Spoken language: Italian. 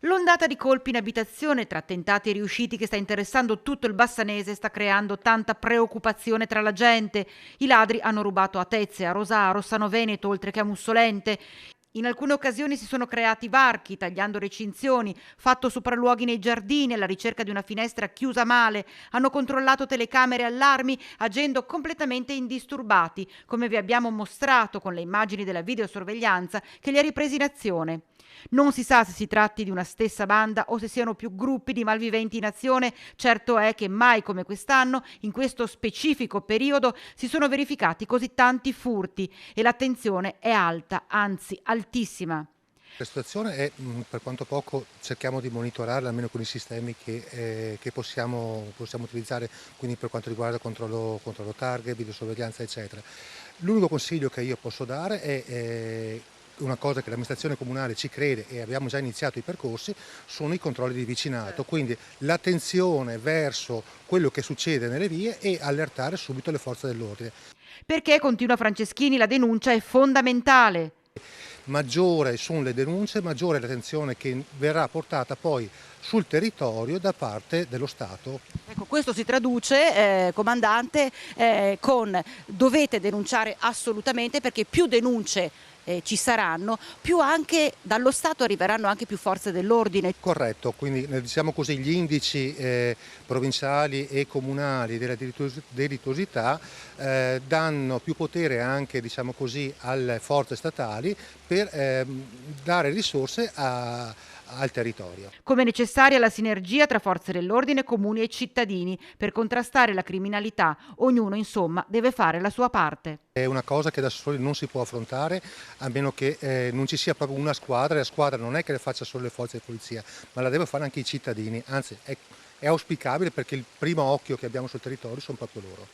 L'ondata di colpi in abitazione tra attentati e riusciti che sta interessando tutto il Bassanese sta creando tanta preoccupazione tra la gente. I ladri hanno rubato a Tezze, a Rosà, a Rossano Veneto, oltre che a Mussolente. In alcune occasioni si sono creati varchi, tagliando recinzioni, fatto sopralluoghi nei giardini alla ricerca di una finestra chiusa male, hanno controllato telecamere e allarmi agendo completamente indisturbati, come vi abbiamo mostrato con le immagini della videosorveglianza che li ha ripresi in azione. Non si sa se si tratti di una stessa banda o se siano più gruppi di malviventi in azione, certo è che mai come quest'anno, in questo specifico periodo, si sono verificati così tanti furti e l'attenzione è alta, anzi altissima. La situazione è, per quanto poco cerchiamo di monitorarla almeno con i sistemi che possiamo utilizzare, quindi per quanto riguarda controllo targhe, videosorveglianza, eccetera. L'unico consiglio che io posso dare è una cosa che l'amministrazione comunale ci crede e abbiamo già iniziato i percorsi, sono i controlli di vicinato, quindi l'attenzione verso quello che succede nelle vie e allertare subito le forze dell'ordine. Perché, continua Franceschini, la denuncia è fondamentale. Maggiore sono le denunce, maggiore è l'attenzione che verrà portata poi sul territorio da parte dello Stato. Ecco, questo si traduce, comandante, con dovete denunciare assolutamente perché più denunce ci saranno, più anche dallo Stato arriveranno anche più forze dell'ordine. Corretto, quindi diciamo così gli indici provinciali e comunali della delittuosità danno più potere anche diciamo così alle forze statali per dare risorse al territorio. Come necessaria la sinergia tra forze dell'ordine, comuni e cittadini per contrastare la criminalità. Ognuno, insomma, deve fare la sua parte. È una cosa che da soli non si può affrontare a meno che non ci sia proprio una squadra, e la squadra non è che le faccia solo le forze di polizia, ma la devono fare anche i cittadini, anzi è auspicabile perché il primo occhio che abbiamo sul territorio sono proprio loro.